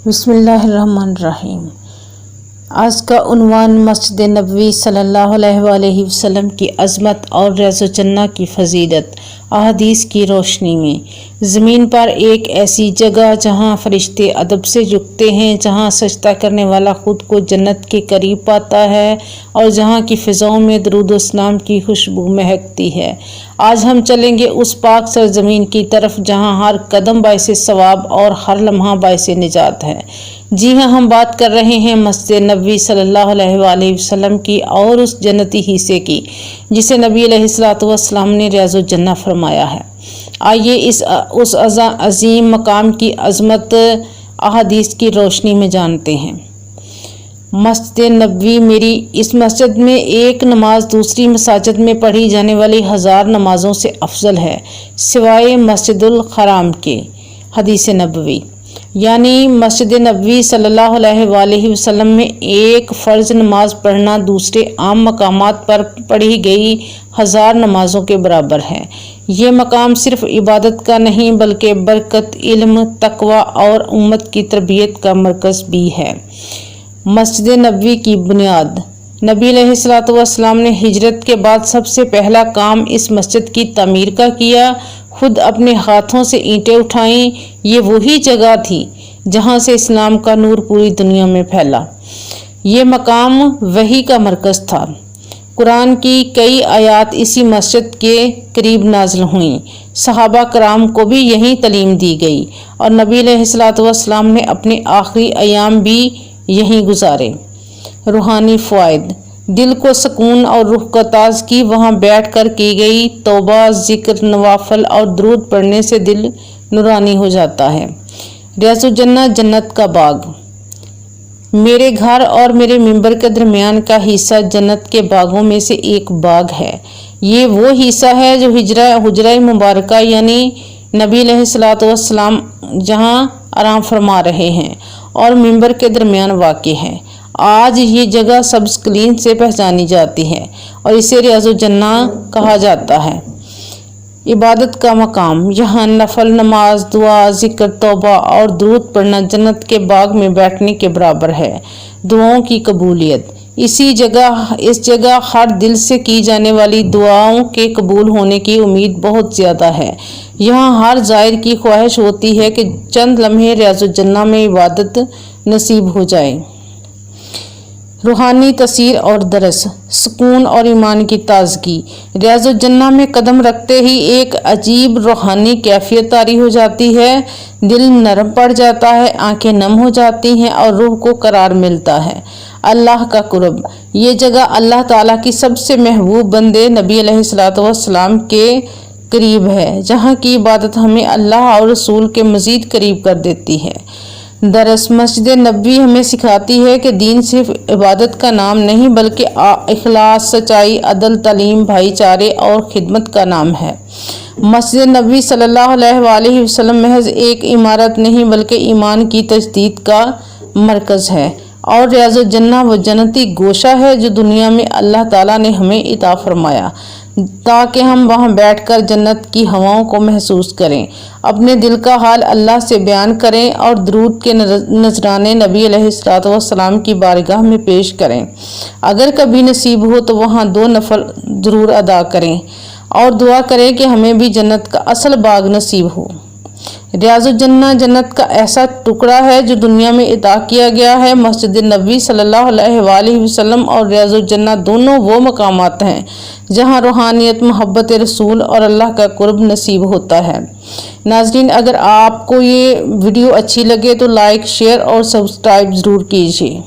بسم اللہ الرحمن الرحیم۔ آج کا عنوان مسجد نبوی صلی اللہ علیہ وآلہ وسلم کی عظمت اور رض و جنہ کی فضیلت احادیث کی روشنی میں۔ زمین پر ایک ایسی جگہ جہاں فرشتے ادب سے جھکتے ہیں، جہاں سجدہ کرنے والا خود کو جنت کے قریب پاتا ہے اور جہاں کی فضاؤں میں درود و سلام کی خوشبو مہکتی ہے۔ آج ہم چلیں گے اس پاک سرزمین کی طرف جہاں ہر قدم باعث ثواب اور ہر لمحہ باعث نجات ہے۔ جی ہاں، ہم بات کر رہے ہیں مسجد نبوی صلی اللہ علیہ وآلہ وسلم کی اور اس جنتی حصے کی جسے نبی علیہ الصلوۃ والسلام نے ریاض الجنہ فرمایا ہے۔ آئیے اس عظیم مقام کی عظمت احادیث کی روشنی میں جانتے ہیں۔ مسجد نبوی میری اس مسجد میں ایک نماز دوسری مساجد میں پڑھی جانے والی 1000 نمازوں سے افضل ہے، سوائے مسجد الحرام کے۔ حدیث نبوی یعنی مسجد نبوی صلی اللہ علیہ وآلہ وسلم میں ایک فرض نماز پڑھنا دوسرے عام مقامات پر پڑھی گئی 1000 نمازوں کے برابر ہے۔ یہ مقام صرف عبادت کا نہیں بلکہ برکت، علم، تقوی اور امت کی تربیت کا مرکز بھی ہے۔ مسجد نبوی کی بنیاد۔ نبی علیہ الصلوۃ والسلام نے ہجرت کے بعد سب سے پہلا کام اس مسجد کی تعمیر کا کیا، خود اپنے ہاتھوں سے اینٹیں اٹھائیں۔ یہ وہی جگہ تھی جہاں سے اسلام کا نور پوری دنیا میں پھیلا۔ یہ مقام وحی کا مرکز تھا۔ قرآن کی کئی آیات اسی مسجد کے قریب نازل ہوئیں۔ صحابہ کرام کو بھی یہی تعلیم دی گئی اور نبی علیہ الصلوۃ والسلام نے اپنے آخری ایام بھی یہیں گزارے۔ روحانی فوائد۔ دل کو سکون اور روح کو تازگی۔ وہاں بیٹھ کر کی گئی توبہ، ذکر، نوافل اور درود پڑھنے سے دل نورانی ہو جاتا ہے۔ ریاض الجنہ جنت کا باغ۔ میرے گھر اور میرے ممبر کے درمیان کا حصہ جنت کے باغوں میں سے ایک باغ ہے۔ یہ وہ حصہ ہے جو حجرہ مبارکہ یعنی نبی علیہ الصلوۃ والسلام جہاں آرام فرما رہے ہیں اور ممبر کے درمیان واقع ہے۔ آج یہ جگہ سبز قلین سے پہچانی جاتی ہے اور اسے ریاض الجنہ کہا جاتا ہے۔ عبادت کا مقام۔ یہاں نفل نماز، دعا، ذکر، توبہ اور درود پڑھنا جنت کے باغ میں بیٹھنے کے برابر ہے۔ دعاؤں کی قبولیت۔ اس جگہ ہر دل سے کی جانے والی دعاؤں کے قبول ہونے کی امید بہت زیادہ ہے۔ یہاں ہر زائر کی خواہش ہوتی ہے کہ چند لمحے ریاض الجنہ میں عبادت نصیب ہو جائے۔ روحانی تاثیر اور درس۔ سکون اور ایمان کی تازگی۔ ریاض الجنہ میں قدم رکھتے ہی ایک عجیب روحانی کیفیت طاری ہو جاتی ہے۔ دل نرم پڑ جاتا ہے، آنکھیں نم ہو جاتی ہیں اور روح کو قرار ملتا ہے۔ اللہ کا قرب۔ یہ جگہ اللہ تعالیٰ کی سب سے محبوب بندے نبی علیہ الصلوۃ والسلام کے قریب ہے، جہاں کی عبادت ہمیں اللہ اور رسول کے مزید قریب کر دیتی ہے۔ درس۔ مسجد نبوی ہمیں سکھاتی ہے کہ دین صرف عبادت کا نام نہیں بلکہ اخلاص، سچائی، عدل، تعلیم، بھائی چارے اور خدمت کا نام ہے۔ مسجد نبوی صلی اللہ علیہ وآلہ وسلم محض ایک عمارت نہیں بلکہ ایمان کی تجدید کا مرکز ہے، اور ریاض الجنہ وہ جنتی گوشہ ہے جو دنیا میں اللہ تعالیٰ نے ہمیں عطا فرمایا تاکہ ہم وہاں بیٹھ کر جنت کی ہواؤں کو محسوس کریں، اپنے دل کا حال اللہ سے بیان کریں اور درود کے نذرانے نبی علیہ الصلوۃ والسلام کی بارگاہ میں پیش کریں۔ اگر کبھی نصیب ہو تو وہاں 2 نفل ضرور ادا کریں اور دعا کریں کہ ہمیں بھی جنت کا اصل باغ نصیب ہو۔ ریاض الجنہ جنت کا ایسا ٹکڑا ہے جو دنیا میں عطا کیا گیا ہے۔ مسجد نبوی صلی اللہ علیہ وآلہ وسلم اور ریاض الجنہ دونوں وہ مقامات ہیں جہاں روحانیت، محبت رسول اور اللہ کا قرب نصیب ہوتا ہے۔ ناظرین، اگر آپ کو یہ ویڈیو اچھی لگے تو لائک، شیئر اور سبسکرائب ضرور کیجیے۔